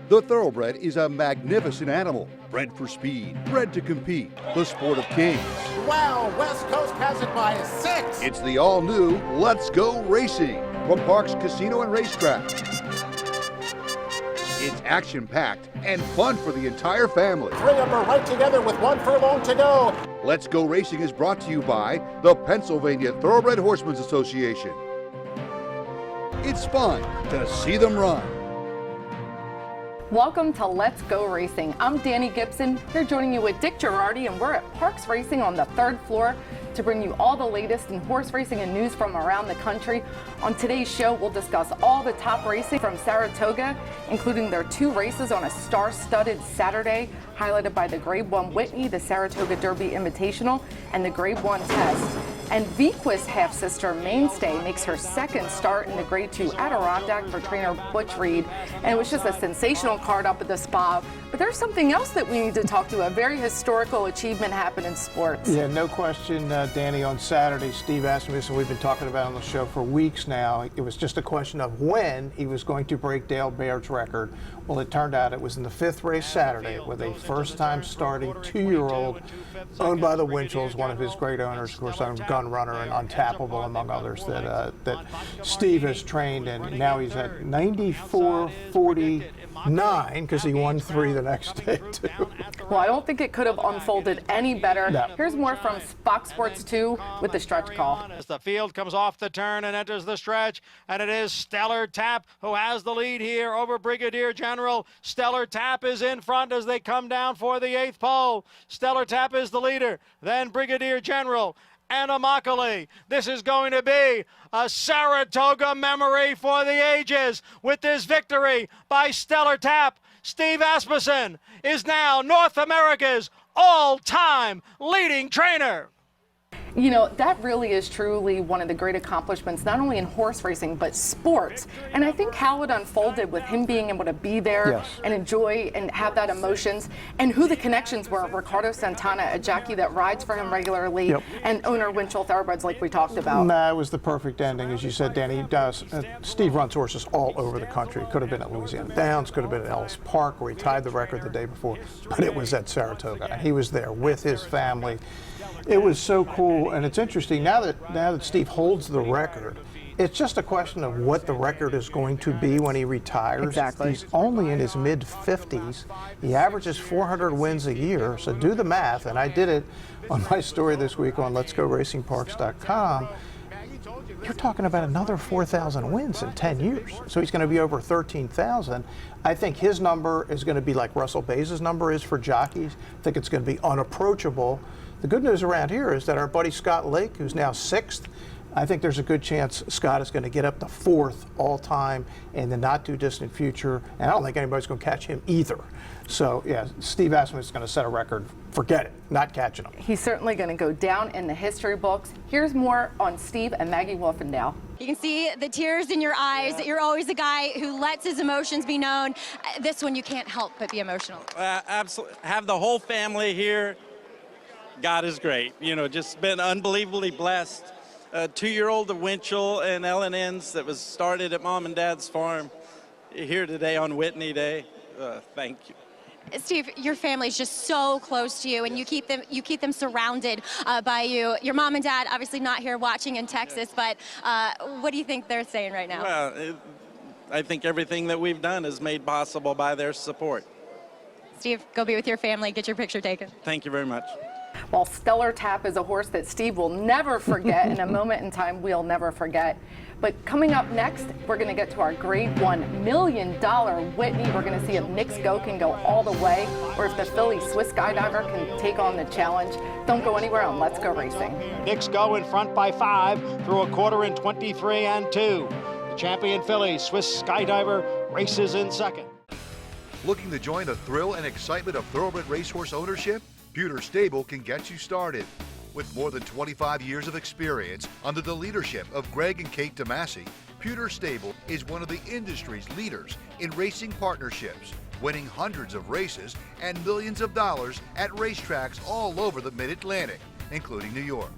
The thoroughbred is a magnificent animal, bred for speed, bred to compete, the sport of kings. Wow, West Coast has it by 6. It's the all-new Let's Go Racing from Parks Casino and Racetrack. It's action-packed and fun for the entire family. 3 of them are right together with 1 furlong to go. Let's Go Racing is brought to you by the Pennsylvania Thoroughbred Horsemen's Association. It's fun to see them run. Welcome to Let's Go Racing. I'm Danny Gibson, here joining you with Dick Girardi, and we're at Parks Racing on the 3rd floor to bring you all the latest in horse racing and news from around the country. On today's show, we'll discuss all the top racing from Saratoga, including their 2 races on a star-studded Saturday, highlighted by the Grade 1 Whitney, the Saratoga Derby Invitational, and the Grade 1 Test. And Vequist's half-sister Mainstay makes her 2nd start in the Grade 2 Adirondack for trainer Butch Reed. And it was just a sensational card up at the spa. But there's something else that we need to talk to. A very historical achievement happened in sports. Yeah, no question, Danny. On Saturday, Steve asked me this, and we've been talking about it on the show for weeks now. It was just a question of when he was going to break Dale Baird's record. Well, it turned out it was in the 5th race Saturday with a first-time starting 2-year-old owned by the Winchells, one of his great owners, of course, owned Gun Runner and Untappable, among others, that Steve has trained, and now he's at 94.49 because he won 3 the next day, too. Well, I don't think it could have unfolded any better. No. Here's more from Fox Sports 2 with the stretch call. As the field comes off the turn and enters the stretch, and it is Stellar Tap who has the lead here over Brigadier General. Stellar Tap is in front as they come down for the 8th pole. Stellar Tap is the leader, then Brigadier General. Anna Immokalee. This is going to be a Saratoga memory for the ages with this victory by Stellar Tap. Steve Asmussen is now North America's all-time leading trainer. You know, that really is truly one of the great accomplishments, not only in horse racing, but sports. And I think how it unfolded with him being able to be there Yes. and enjoy and have that emotions, and who the connections were. Ricardo Santana, a jockey that rides for him regularly, Yep. and owner Winchell Thoroughbreds, like we talked about. Nah, it was the perfect ending, as you said, Danny. He does. Steve runs horses all over the country. Could have been at Louisiana Downs, could have been at Ellis Park, where he tied the record the day before, but it was at Saratoga, and he was there with his family. It was so cool, and it's interesting now that Steve holds the record. It's just a question of what the record is going to be when he retires. Exactly. He's only in his mid-50s. He averages 400 wins a year, so do the math, and I did it on my story this week on letsgoracingparks.com. You're talking about another 4,000 wins in 10 years. So he's going to be over 13,000. I think his number is going to be like Russell Base's number is for jockeys. I think it's going to be unapproachable. The good news around here is that our buddy Scott Lake, who's now 6th, I think there's a good chance Scott is going to get up to 4th all-time in the not-too-distant future, and I don't think anybody's going to catch him either. So, yeah, Steve Asmussen is going to set a record. Forget it, not catching him. He's certainly going to go down in the history books. Here's more on Steve and Maggie Wolfendale. You can see the tears in your eyes. You're always a guy who lets his emotions be known. This one, you can't help but be emotional. Absolutely. Have the whole family here. God is great. You know, just been unbelievably blessed. A 2-year-old of Winchell and L&N's that was started at Mom and Dad's farm here today on Whitney Day. Thank you. Steve, your family's just so close to you, and you keep them surrounded by you. Your mom and dad obviously not here watching in Texas, but what do you think they're saying right now? Well, I think everything that we've done is made possible by their support. Steve, go be with your family, get your picture taken. Thank you very much. Well, Stellar Tap is a horse that Steve will never forget, in a moment in time we'll never forget. But coming up next, we're going to get to our Grade 1 $1 million Whitney. We're going to see if Nick's Go can go all the way, or if the Philly Swiss Skydiver can take on the challenge. Don't go anywhere on Let's Go Racing. Knicks Go in front by 5 through a quarter in 23 and 2. The champion filly, Swiss Skydiver, races in 2nd. Looking to join the thrill and excitement of thoroughbred racehorse ownership? Pewter Stable can get you started. With more than 25 years of experience under the leadership of Greg and Kate DeMasi, Pewter Stable is one of the industry's leaders in racing partnerships, winning hundreds of races and millions of dollars at racetracks all over the Mid-Atlantic, including New York.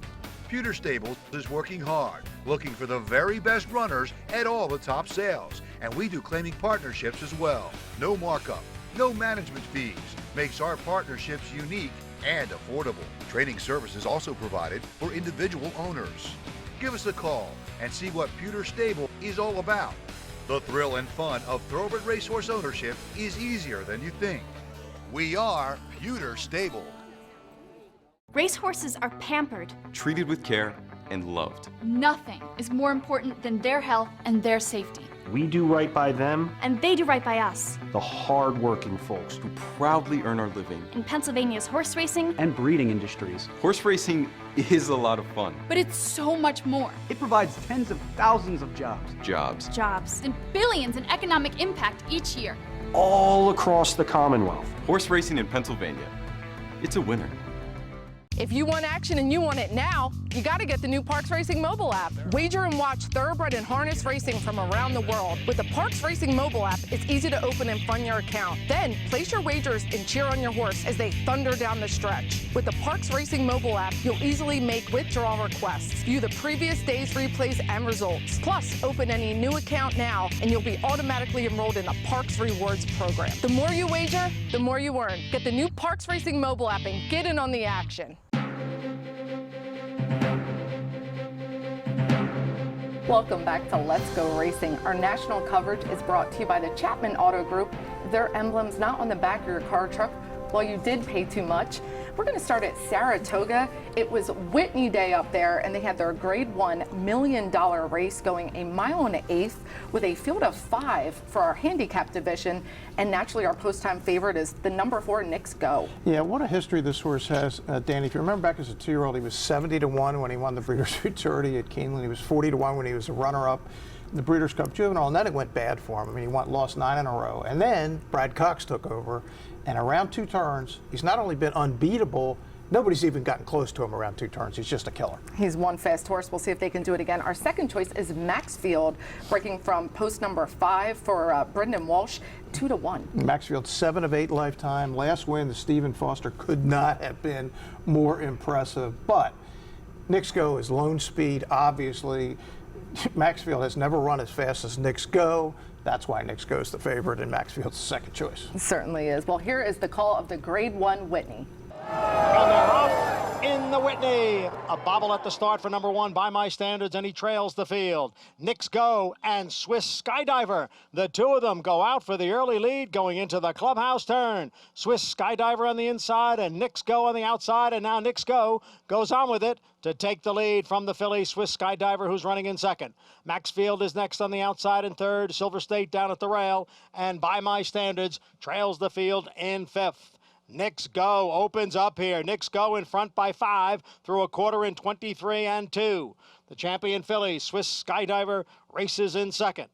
Pewter Stable is working hard, looking for the very best runners at all the top sales, And we do claiming partnerships as well. No markup, no management fees. Makes our partnerships unique and affordable. Training services also provided for individual owners. Give us a call and see what Pewter Stable is all about. The thrill and fun of thoroughbred racehorse ownership is easier than you think. We are Pewter Stable. Racehorses are pampered. Treated with care and loved. Nothing is more important than their health and their safety. We do right by them, And they do right by us. the hard-working folks Who proudly earn our living. In Pennsylvania's horse racing, and breeding industries. Horse racing is a lot of fun. but it's so much more. It provides tens of thousands of jobs, Jobs and billions in economic impact each year. all across the Commonwealth. Horse racing in Pennsylvania. It's a winner. If you want action and you want it now, you got to get the new Parks Racing mobile app. Wager and watch thoroughbred and harness racing from around the world. With the Parks Racing mobile app, it's easy to open and fund your account. Then place your wagers and cheer on your horse as they thunder down the stretch. With the Parks Racing mobile app, you'll easily make withdrawal requests, view the previous day's replays and results. Plus, open any new account now, and you'll be automatically enrolled in the Parks Rewards program. The more you wager, the more you earn. Get the new Parks Racing mobile app and get in on the action. Welcome back to Let's Go Racing. Our national coverage is brought to you by the Chapman Auto Group. Their emblem's not on the back of your car or truck. Well, you did pay too much. We're going to start at Saratoga. It was Whitney Day up there, and they had their Grade 1 $1 million race going a mile and an eighth with a field of 5 for our handicap division. And naturally, our post-time favorite is the number 4, Knicks Go. Yeah, what a history this horse has, Danny. If you remember back as a 2-year-old, he was 70-1 when he won the Breeders' Futurity at Keeneland. He was 40-1 when he was a runner-up in the Breeders' Cup Juvenile, and then it went bad for him. I mean, he lost 9 in a row. And then Brad Cox took over, and around 2 turns, he's not only been unbeatable, nobody's even gotten close to him around 2 turns. He's just a killer. He's one fast horse. We'll see if they can do it again. Our second choice is Maxfield, breaking from post number 5 for Brendan Walsh, 2-1. Maxfield, 7 of 8 lifetime. Last win, the Stephen Foster, could not have been more impressive. But Knicks Go is lone speed, obviously. Maxfield has never run as fast as Knicks Go. That's why Knicks Go is the favorite and Maxfield's the second choice. It certainly is. Well, here is the call of the Grade 1 Whitney. And they're off in the Whitney. A bobble at the start for number 1 by my standards, and he trails the field. Knicks Go and Swiss Skydiver. The two of them go out for the early lead going into the clubhouse turn. Swiss Skydiver on the inside and Knicks Go on the outside, and now Knicks Go goes on with it to take the lead from the filly Swiss Skydiver, who's running in second. Maxfield is next on the outside in third. Silver State down at the rail, and by my standards trails the field in fifth. Knicks Go opens up here. Knicks Go in front by 5 through a quarter in 23 2. The champion filly, Swiss Skydiver, races in second.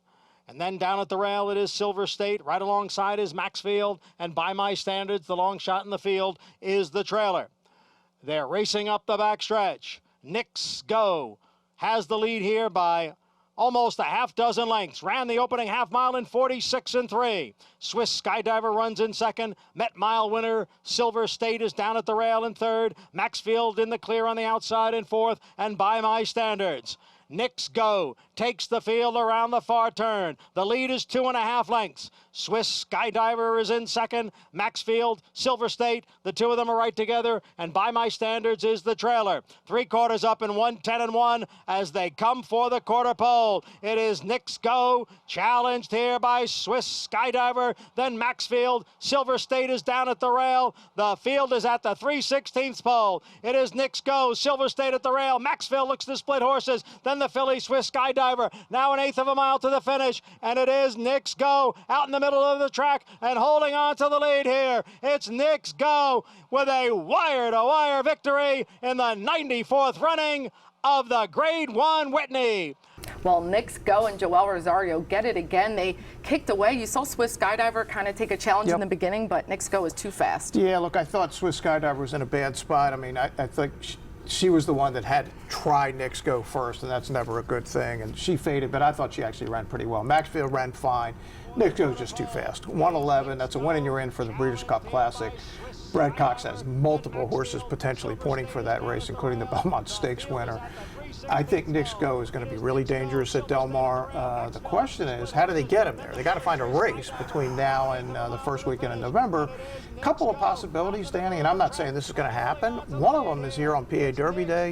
And then down at the rail, it is Silver State. Right alongside is Maxfield. And by my standards, the long shot in the field is the trailer. They're racing up the backstretch. Knicks Go has the lead here by almost a half dozen lengths. Ran the opening half mile in 46 3. Swiss Skydiver runs in second. Met mile winner Silver State is down at the rail in third. Maxfield in the clear on the outside in fourth. And by my standards, Knicks Go takes the field around the far turn. The lead is 2.5 lengths. Swiss Skydiver is in second. Maxfield, Silver State, the two of them are right together. And by my standards is the trailer. 3/4 up in 1:10-1 as they come for the quarter pole. It is Knicks Go challenged here by Swiss Skydiver. Then Maxfield, Silver State is down at the rail. The field is at the 3/16 pole. It is Knicks Go, Silver State at the rail. Maxfield looks to split horses. Then the filly Swiss Skydiver, now 1/8 of a mile to the finish, and it is Knicks Go out in the middle of the track and holding on to the lead here. It's Knicks Go with a wire-to-wire victory in the 94th running of the Grade 1 Whitney. Well, Knicks Go and Joel Rosario get it again. They kicked away. You saw Swiss Skydiver kind of take a challenge in the beginning, but Knicks Go is too fast. Yeah, look, I thought Swiss Skydiver was in a bad spot. I mean, I think she was the one that had to try Knicks Go first, and that's never a good thing. And she faded, but I thought she actually ran pretty well. Maxfield ran fine. Knicks Go was just too fast. 1:11, that's a win and you're in for the Breeders' Cup Classic. Brad Cox has multiple horses potentially pointing for that race, including the Belmont Stakes winner. I think Nick's Go is going to be really dangerous at Del Mar. The question is, how do they get him there? They got to find a race between now and the first weekend in November. A couple of possibilities, Danny, and I'm not saying this is going to happen. One of them is here on PA Derby Day,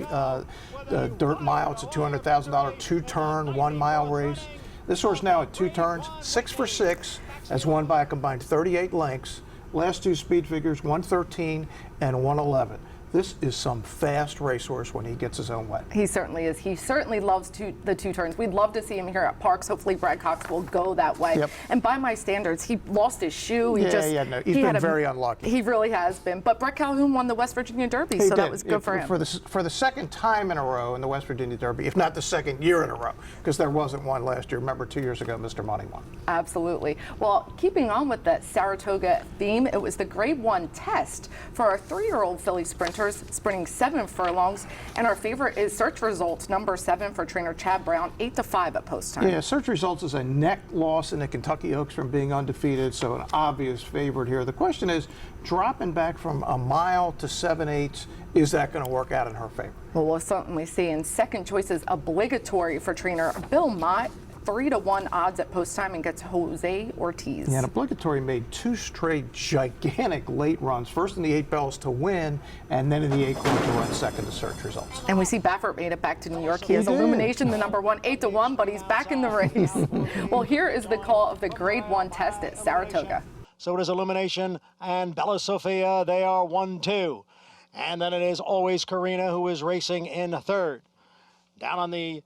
the Dirt Mile. It's a $200,000 two-turn, 1 mile race. This horse now at 2 turns, 6 for 6, has won by a combined 38 lengths. Last 2 speed figures, 113 and 111. This is some fast racehorse when he gets his own way. He certainly is. He certainly loves the 2 turns. We'd love to see him here at Parks. Hopefully Brad Cox will go that way. Yep. And by my standards, he lost his shoe. He's been very unlucky. He really has been. But Brett Calhoun won the West Virginia Derby, so that was good for him. For the second time in a row in the West Virginia Derby, if not the second year in a row, because there wasn't one last year. Remember, 2 years ago, Mr. Money won. Absolutely. Well, keeping on with the Saratoga theme, it was the Grade 1 test for our 3-year-old filly sprinters, sprinting 7 furlongs, and our favorite is Search Results, number 7 for trainer Chad Brown, 8-5 at post time. Yeah, Search Results is a neck loss in the Kentucky Oaks from being undefeated, so an obvious favorite here. The question is, dropping back from a mile to 7/8, is that going to work out in her favor? Well, we'll certainly see. And second choice is Obligatory for trainer Bill Mott. 3-1 odds at post time and gets Jose Ortiz. Yeah, and Obligatory made 2 straight gigantic late runs, first in the 8 bells to win, and then in the 8 to run second to Search Results. And we see Baffert made it back to New York. He has Illumination, the number 1, 8-1, but he's back in the race. Well, here is the call of the Grade 1 test at Saratoga. So it is Illumination and Bella Sophia. They are 1-2. And then it is Always Karina, who is racing in third. Down on the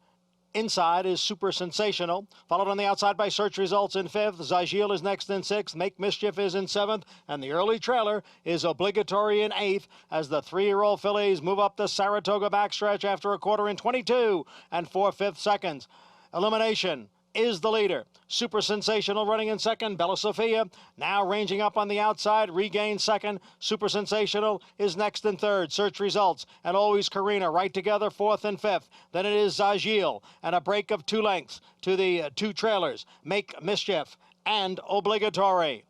inside is Super Sensational, followed on the outside by Search Results in 5th. Zagil is next in 6th. Make Mischief is in 7th. And the early trailer is Obligatory in 8th as the 3-year-old fillies move up the Saratoga backstretch after a quarter in 22 and 4/5 seconds. Illumination is the leader. Super Sensational running in second. Bella Sophia now ranging up on the outside, regains second. Super Sensational is next in third. Search Results and Always Karina right together, 4th and 5th. Then it is Zagil and a break of 2 lengths to the 2 trailers. Make Mischief and Obligatory.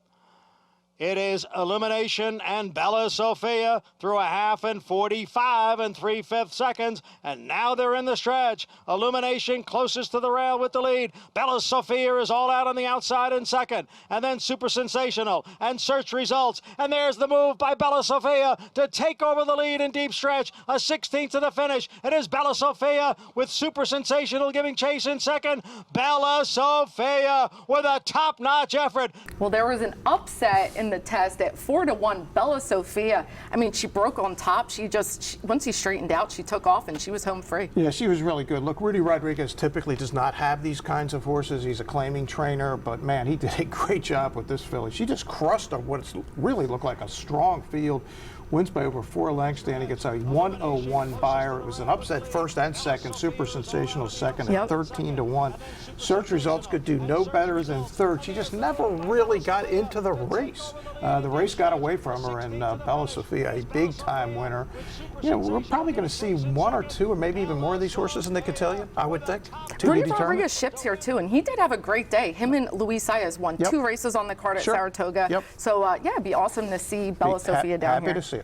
It is Illumination and Bella Sophia through a half in 45 and 3/5 seconds. And now they're in the stretch. Illumination closest to the rail with the lead. Bella Sophia is all out on the outside in second. And then Super Sensational and Search Results. And there's the move by Bella Sophia to take over the lead in deep stretch. A 16th to the finish. It is Bella Sophia with Super Sensational giving chase in second. Bella Sophia with a top-notch effort. Well, there was an upset in the test at 4-1. Bella Sophia, I mean, she broke on top. Once he straightened out, she took off and she was home free. Yeah, she was really good. Look, Rudy Rodriguez typically does not have these kinds of horses. He's a claiming trainer, but man, he did a great job with this filly. She just crushed what really looked like a strong field. Wins by over 4 lengths. Danny gets a 101 buyer. It was an upset first and second. Super Sensational second at 13-1. Search Results could do no better than third. She just never really got into the race. The race got away from her, and Bella Sophia, a big-time winner. You know, we're probably going to see 1 or 2 or maybe even more of these horses in the cotillion, I would think. Rudy Rodriguez ships here, too, and he did have a great day. Him and Luis Saez won 2 races on the card at Saratoga. So, yeah, it'd be awesome to see Bella Sophia down here. Happy to see her.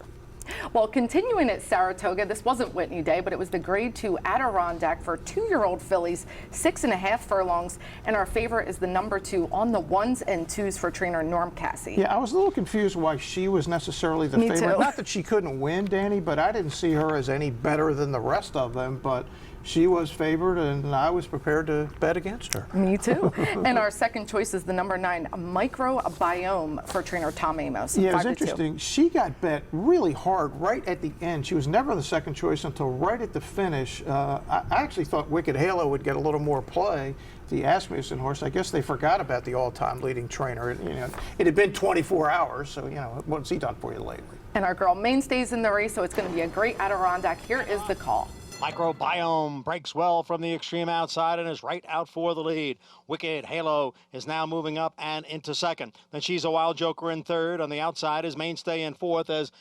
Well, continuing at Saratoga, this wasn't Whitney Day, but it was the Grade 2 Adirondack for 2-year-old fillies, 6.5 furlongs, and our favorite is the number 2 on the 1s and 2s for trainer Norm Cassie. Yeah, I was a little confused why she was necessarily the favorite. Too. Not that she couldn't win, Danny, but I didn't see her as any better than the rest of them, but she was favored, and I was prepared to bet against her. Me too. And our second choice is the number 9 Microbiome for trainer Tom Amos. Yeah, it's interesting. She got bet really hard right at the end. She was never the second choice until right at the finish. I actually thought Wicked Halo would get a little more play. The Asmussen horse, I guess they forgot about the all-time leading trainer. It had been 24 hours, so, what's he done for you lately? And our girl mainstays in the race, so it's going to be a great Adirondack. Here is the call. Microbiome breaks well from the extreme outside and is right out for the lead. Wicked Halo is now moving up and into second. Then She's a Wild Joker in third. On the outside is Mainstay in fourth as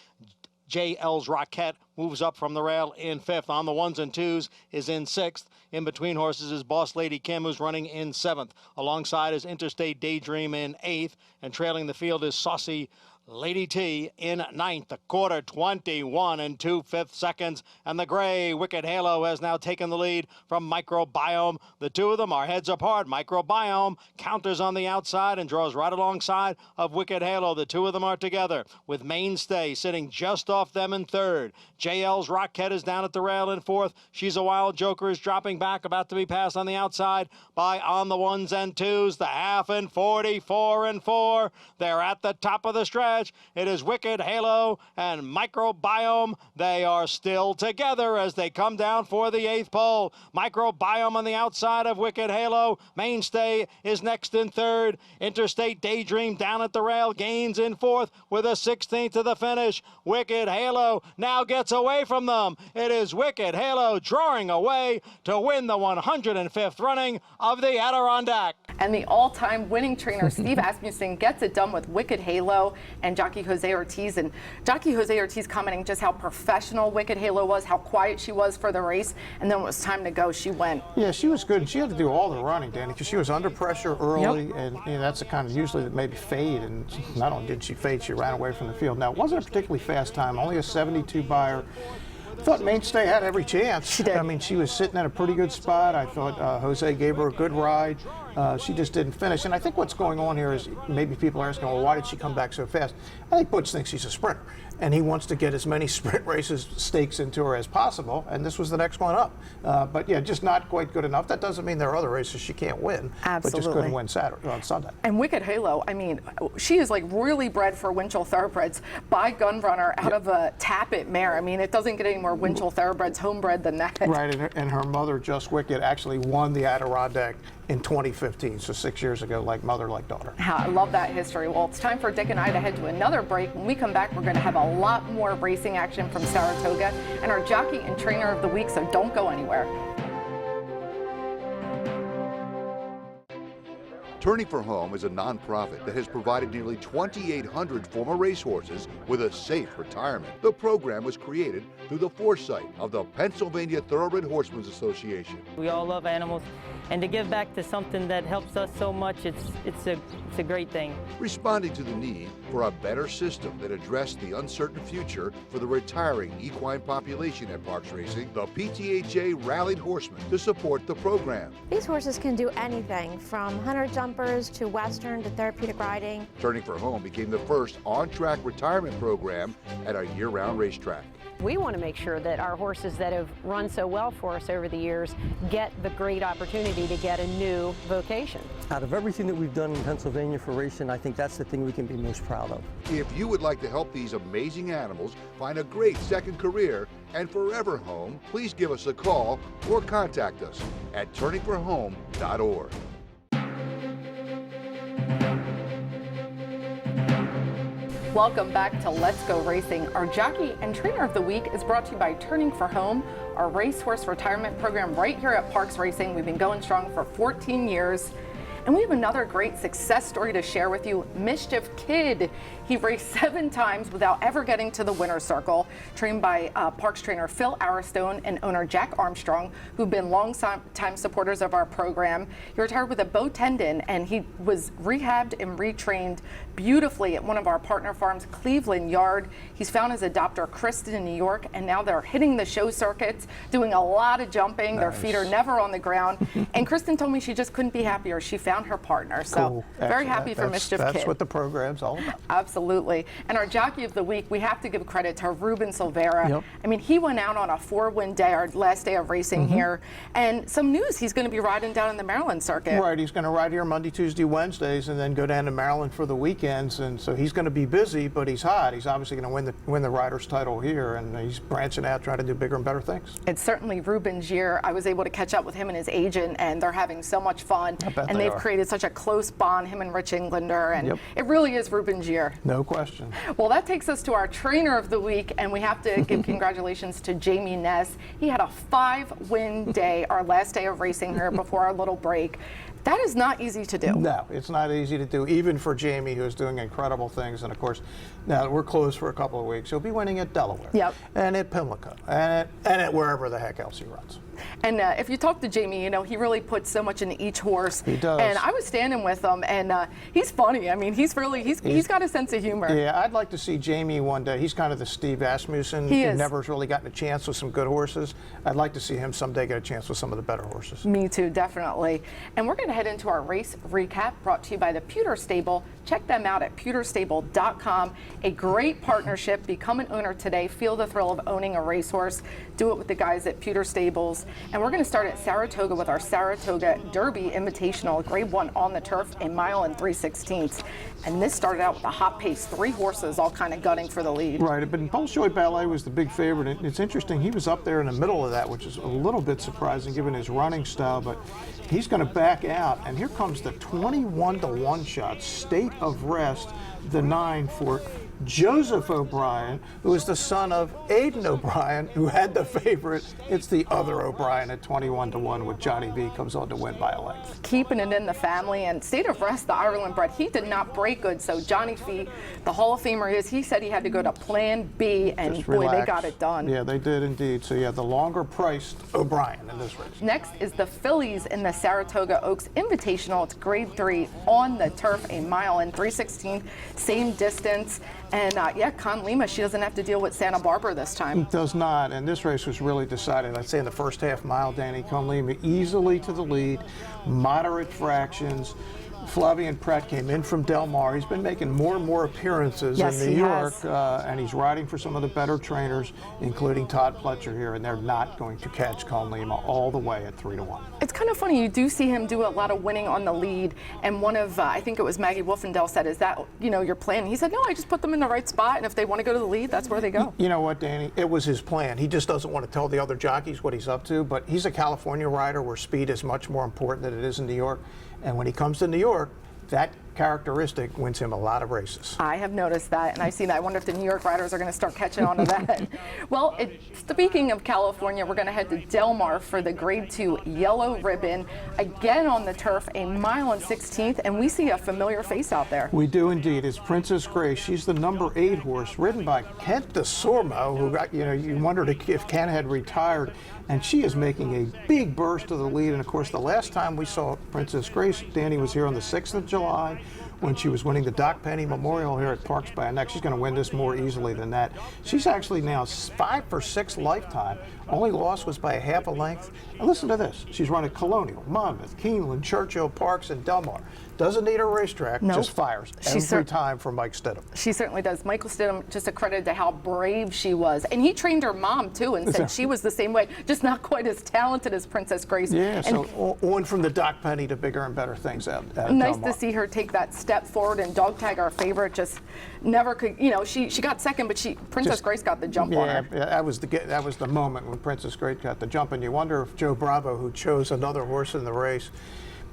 J.L.'s Rocket moves up from the rail in 5th. On the 1s and 2s is in 6th. In between horses is Boss Lady Kim, who's running in 7th. Alongside is Interstate Daydream in 8th. And trailing the field is Saucy Lady T in 9th. The quarter 21 and 2/5 seconds, and the gray Wicked Halo has now taken the lead from Microbiome. The two of them are heads apart. Microbiome counters on the outside and draws right alongside of Wicked Halo. The two of them are together, with Mainstay sitting just off them in 3rd. JL's Rockhead is down at the rail in 4th. She's a Wild Joker is dropping back, about to be passed on the outside by On the 1s and 2s. The half in 44 and 4. They're at the top of the stretch. It is Wicked Halo and Microbiome. They are still together as they come down for the 8th pole. Microbiome on the outside of Wicked Halo. Mainstay is next in 3rd. Interstate Daydream down at the rail gains in 4th with a 16th to the finish. Wicked Halo now gets away from them. It is Wicked Halo drawing away to win the 105th running of the Adirondack. And the all-time winning trainer, Steve Asmussen, gets it done with Wicked Halo and Jockey Jose Ortiz. And Jockey Jose Ortiz commenting just how professional Wicked Halo was, how quiet she was for the race. And then when it was time to go, she went. Yeah, she was good. She had to do all the running, Danny, because she was under pressure early. Yep. And you know, that's the kind of usually that maybe fade. And not only did she fade, she ran away from the field. Now, it wasn't a particularly fast time, only a 72 buyer. I thought Mainstay had every chance. She did. I mean, she was sitting at a pretty good spot. I thought Jose gave her a good ride. She just didn't finish. And I think what's going on here is maybe people are asking, well, why did she come back so fast? I think Butch thinks she's a sprinter, and he wants to get as many sprint races stakes into her as possible, and this was the next one up. But yeah, just not quite good enough. That doesn't mean there are other races she can't win, Absolutely. but just couldn't win Saturday on Sunday. And Wicked Halo, I mean, she is like really bred for Winchell Thoroughbreds by Gun Runner out of a Tappet mare. I mean, it doesn't get any more Winchell Thoroughbreds homebred than that. Right, and her mother, Just Wicked, actually won the Adirondack in 2015, so 6 years ago, like mother, like daughter. I love that history. Well, it's time for Dick and I to head to another break. When we come back, we're going to have a lot more racing action from Saratoga and our jockey and trainer of the week, so don't go anywhere. Turning for Home is a nonprofit that has provided nearly 2,800 former racehorses with a safe retirement. The program was created through the foresight of the Pennsylvania Thoroughbred Horsemen's Association. We all love animals, and to give back to something that helps us so much, it's a great thing. Responding to the need for a better system that addressed the uncertain future for the retiring equine population at Parks Racing, the PTHA rallied horsemen to support the program. These horses can do anything from hunter jumpers to western to therapeutic riding. Turning for Home became the first on-track retirement program at a year-round racetrack. We want to make sure that our horses that have run so well for us over the years get the great opportunity to get a new vocation. Out of everything that we've done in Pennsylvania for racing, I think that's the thing we can be most proud of. If you would like to help these amazing animals find a great second career and forever home, please give us a call or contact us at turningforhome.org. Welcome back to Let's Go Racing. Our jockey and trainer of the week is brought to you by Turning for Home, our racehorse retirement program right here at Parks Racing. We've been going strong for 14 years. And we have another great success story to share with you, Mischief Kid. He raced 7 times without ever getting to the winner's circle, trained by Parks trainer Phil Aristone and owner Jack Armstrong, who've been long-time supporters of our program. He retired with a bow tendon, and he was rehabbed and retrained beautifully at one of our partner farms, Cleveland Yard. He's found his adopter, Kristen, in New York, and now they're hitting the show circuits, doing a lot of jumping. Nice. Their feet are never on the ground. And Kristen told me she just couldn't be happier. She found her partner. So cool. Very happy for Mischief Kid. That's what the program's all about. Absolutely. And our jockey of the week, we have to give credit to Ruben Silvera. Yep. I mean, he went out on a 4-win day, our last day of racing here. And some news, he's going to be riding down in the Maryland circuit. Right, he's going to ride here Monday, Tuesday, Wednesdays, and then go down to Maryland for the weekends. And so he's going to be busy, but he's hot. He's obviously going to win the rider's title here, and he's branching out, trying to do bigger and better things. It's certainly Ruben's year. I was able to catch up with him and his agent, and they're having so much fun. And they've created such a close bond, him and Rich Englander, and it really is Ruben's year. No question. Well, that takes us to our trainer of the week, and we have to give congratulations to Jamie Ness. He had a 5-win day, our last day of racing here before our little break. That is not easy to do. No, it's not easy to do, even for Jamie, who's doing incredible things. And of course, now that we're closed for a couple of weeks, he'll be winning at Delaware, and at Pimlico, and at wherever the heck else he runs. And if you talk to Jamie, you know, he really puts so much into each horse. He does. And I was standing with him, and he's funny. I mean, he's got a sense of humor. Yeah, I'd like to see Jamie one day. He's kind of the Steve Asmussen. He is. Never really gotten a chance with some good horses. I'd like to see him someday get a chance with some of the better horses. Me too, definitely. And we're going to head into our race recap brought to you by the Pewter Stable. Check them out at pewterstable.com. A great partnership. Become an owner today. Feel the thrill of owning a racehorse. Do it with the guys at Pewter Stables. And we're going to start at Saratoga with our Saratoga Derby Invitational, Grade 1 on the turf, a mile and 3/16. And this started out with a hot pace, 3 horses all kind of gunning for the lead. Right, but Bolshoi Ballet was the big favorite. It's interesting, he was up there in the middle of that, which is a little bit surprising given his running style, but he's going to back out. And here comes the 21-to-1 shot, State of Rest, the 9 for Joseph O'Brien, who is the son of Aidan O'Brien, who had the favorite. It's the other O'Brien at 21-to-1 with Johnny V comes on to win by a length. Keeping it in the family. And State of Rest, the Ireland bred, he did not break good. So Johnny V, the Hall of Famer he said he had to go to Plan B, and Just boy, relax. they got it done. Yeah, they did indeed. So yeah, the longer priced O'Brien in this race. Next is the fillies in the Saratoga Oaks Invitational. It's Grade 3 on the turf, a mile and 3/16, same distance. And yeah, Con Lima, she doesn't have to deal with Santa Barbara this time. It does not, and this race was really decided. I'd say in the first half mile, Danny Con Lima easily to the lead, moderate fractions. Flavian Pratt came in from Del Mar. He's been making more and more appearances in New York, and he's riding for some of the better trainers, including Todd Pletcher here, and they're not going to catch Con Lima all the way at 3-to-1. It's kind of funny. You do see him do a lot of winning on the lead, and one of, I think it was Maggie Wolfendale said, is that, you know, your plan? He said, no, I just put them in the right spot, and if they want to go to the lead, that's where they go. You know what, Danny? It was his plan. He just doesn't want to tell the other jockeys what he's up to, but he's a California rider where speed is much more important than it is in New York, and when he comes to New York, that characteristic wins him a lot of races. I have noticed that, and I've seen that. I wonder if the New York riders are going to start catching on to that. Well, speaking of California, we're going to head to Del Mar for the Grade 2 Yellow Ribbon, again on the turf, a mile and 16th, and we see a familiar face out there. We do indeed. It's Princess Grace. She's the number 8 horse, ridden by Kent DeSormo, who got, you know, you wondered if Kent had retired, and she is making a big burst to the lead. And of course, the last time we saw Princess Grace, Danny, was here on the 6th of July when she was winning the Doc Penny Memorial here at Parks by a Neck. She's going to win this more easily than that. She's actually now 5 for 6 lifetime. Only loss was by a half a length. And listen to this. She's run at Colonial, Monmouth, Keeneland, Churchill, Parks, and Del Mar. Doesn't need a racetrack, just fires every time for Mike Stidham. She certainly does. Michael Stidham, just a credit to how brave she was. And he trained her mom, too, and said she was the same way, just not quite as talented as Princess Grace. Yeah, so on from the Doc Penny to bigger and better things out nice to see her take that step forward, and Dog Tag, our favorite, just never could, you know, she got second, but Princess Grace got the jump on her. Yeah, that was the moment when Princess Grace got the jump, and you wonder if Joe Bravo, who chose another horse in the race,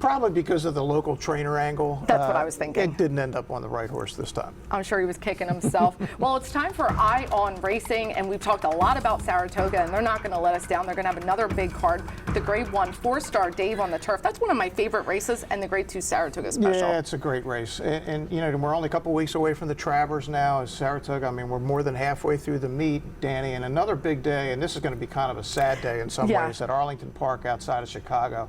probably because of the local trainer angle. That's what I was thinking. It didn't end up on the right horse this time. I'm sure he was kicking himself. Well, it's time for Eye on Racing, and we've talked a lot about Saratoga, and they're not going to let us down. They're going to have another big card, the Grade 1 4-star Dave on the turf. That's one of my favorite races, and the Grade 2 Saratoga Special. Yeah, it's a great race. And you know, we're only a couple weeks away from the Travers now. As Saratoga, I mean, we're more than halfway through the meet, Danny, and another big day, and this is going to be kind of a sad day in some ways, at Arlington Park outside of Chicago.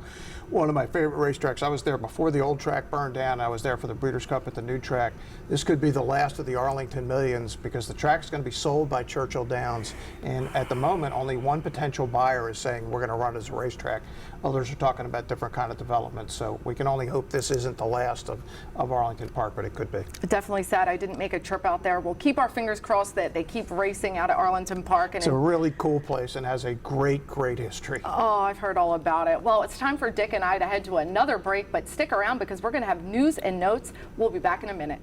One of my favorite racetracks. I was there before the old track burned down. I was there for the Breeders' Cup at the new track. This could be the last of the Arlington Millions because the track's going to be sold by Churchill Downs. And at the moment, only one potential buyer is saying we're going to run as a racetrack. Others are talking about different kind of developments. So we can only hope this isn't the last of Arlington Park, but it could be. Definitely sad I didn't make a trip out there. We'll keep our fingers crossed that they keep racing out at Arlington Park. And it's a really cool place and has a great, great history. Oh, I've heard all about it. Well, it's time for Dick and I to head to another break, but stick around because we're going to have news and notes. We'll be back in a minute.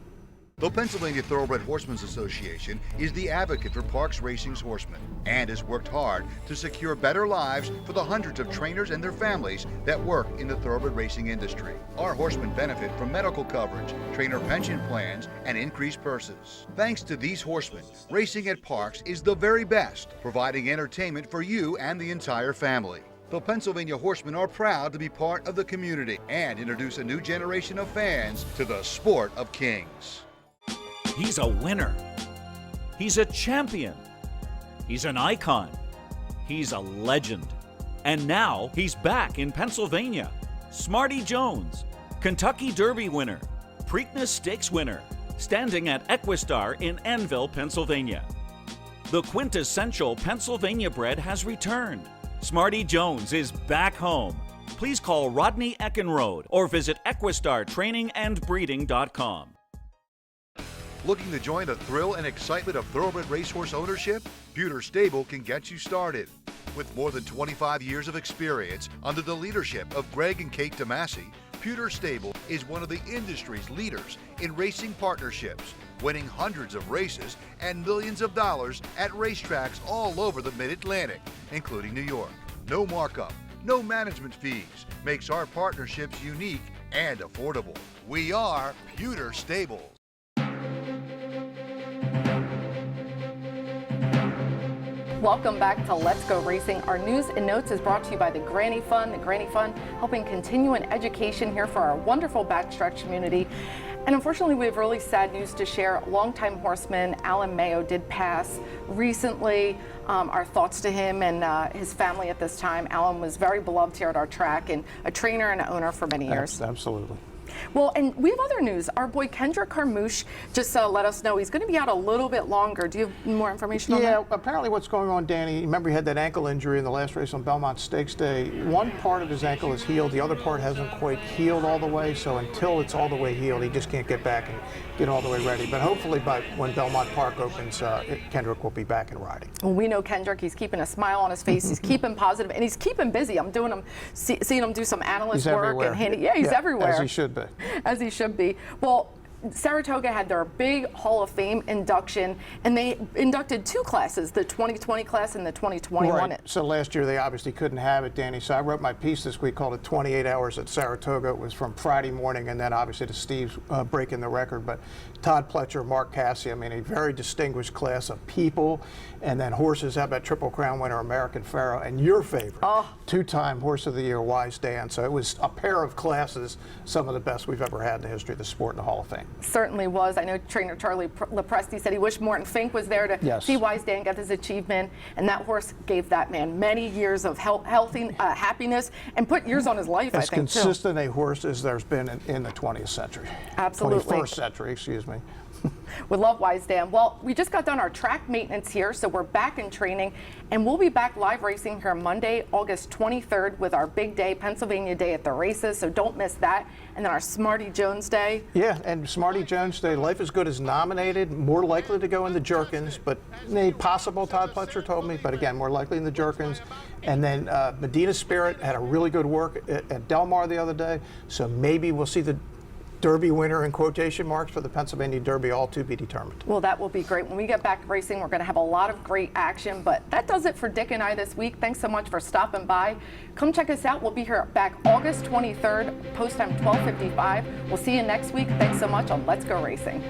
The Pennsylvania Thoroughbred Horsemen's Association is the advocate for Parks Racing's horsemen and has worked hard to secure better lives for the hundreds of trainers and their families that work in the thoroughbred racing industry. Our horsemen benefit from medical coverage, trainer pension plans, and increased purses. Thanks to these horsemen, racing at Parks is the very best, providing entertainment for you and the entire family. The Pennsylvania Horsemen are proud to be part of the community and introduce a new generation of fans to the sport of kings. He's a winner. He's a champion. He's an icon. He's a legend. And now he's back in Pennsylvania. Smarty Jones, Kentucky Derby winner, Preakness Stakes winner, standing at Equistar in Annville, Pennsylvania. The quintessential Pennsylvania bred has returned. Smarty Jones is back home. Please call Rodney Eckenrode or visit EquistarTrainingAndBreeding.com. Looking to join the thrill and excitement of thoroughbred racehorse ownership? Pewter Stable can get you started. With more than 25 years of experience under the leadership of Greg and Kate DeMasi, Pewter Stable is one of the industry's leaders in racing partnerships, winning hundreds of races and millions of dollars at racetracks all over the Mid-Atlantic, including New York. No markup, no management fees makes our partnerships unique and affordable. We are Pewter Stables. Welcome back to Let's Go Racing. Our news and notes is brought to you by the Granny Fund. The Granny Fund helping continuing education here for our wonderful backstretch community. And unfortunately, we have really sad news to share. Longtime horseman Alan Mayo did pass recently. Our thoughts to him and his family at this time. Alan was very beloved here at our track and a trainer and an owner for many years. Absolutely. Well, and we have other news. Our boy Kendrick Carmouche just let us know he's going to be out a little bit longer. Do you have more information on that? Yeah, apparently what's going on, Danny, remember he had that ankle injury in the last race on Belmont Stakes Day. One part of his ankle is healed, the other part hasn't quite healed all the way, so until it's all the way healed, he just can't get back and get all the way ready. But hopefully by when Belmont Park opens, Kendrick will be back and riding. Well, we know Kendrick, he's keeping a smile on his face, he's keeping positive, and he's keeping busy. I'm doing him, seeing him do some analyst work. Everywhere. And he's everywhere. As he should be. As he should be. Well, Saratoga had their big Hall of Fame induction, and they inducted two classes, the 2020 class and the 2021. Right. So last year they obviously couldn't have it, Danny. So I wrote my piece this week called it 28 Hours at Saratoga. It was from Friday morning, and then obviously to Steve's breaking the record. But Todd Pletcher, Mark Cassie, I mean, a very distinguished class of people. And then horses, how about Triple Crown winner American Pharoah, and your favorite, two-time Horse of the Year, Wise Dan. So it was a pair of classes, some of the best we've ever had in the history of the sport in the Hall of Fame. Certainly was. I know trainer Charlie Lepresti said he wished Morton Fink was there to see Wise Dan get his achievement, and that horse gave that man many years of healthy happiness and put years on his life, I think, too. As consistent a horse as there's been in the 20th century. Absolutely. 21st century, excuse me. We love Wise Dan. Well, we just got done our track maintenance here, so we're back in training, and we'll be back live racing here Monday, August 23rd with our big day, Pennsylvania Day at the races, so don't miss that. And then our Smarty Jones Day. Yeah, and Smarty Jones Day, Life is Good is nominated, more likely to go in the Jerkins, but possible, Todd Pletcher told me, but again, more likely in the Jerkins. And then Medina Spirit had a really good work at Del Mar the other day, so maybe we'll see the Derby winner in quotation marks for the Pennsylvania Derby, all to be determined. Well, that will be great. When we get back racing, we're going to have a lot of great action, but that does it for Dick and I this week. Thanks so much for stopping by. Come check us out. We'll be here back August 23rd, post time 12:55. We'll see you next week. Thanks so much on Let's Go Racing.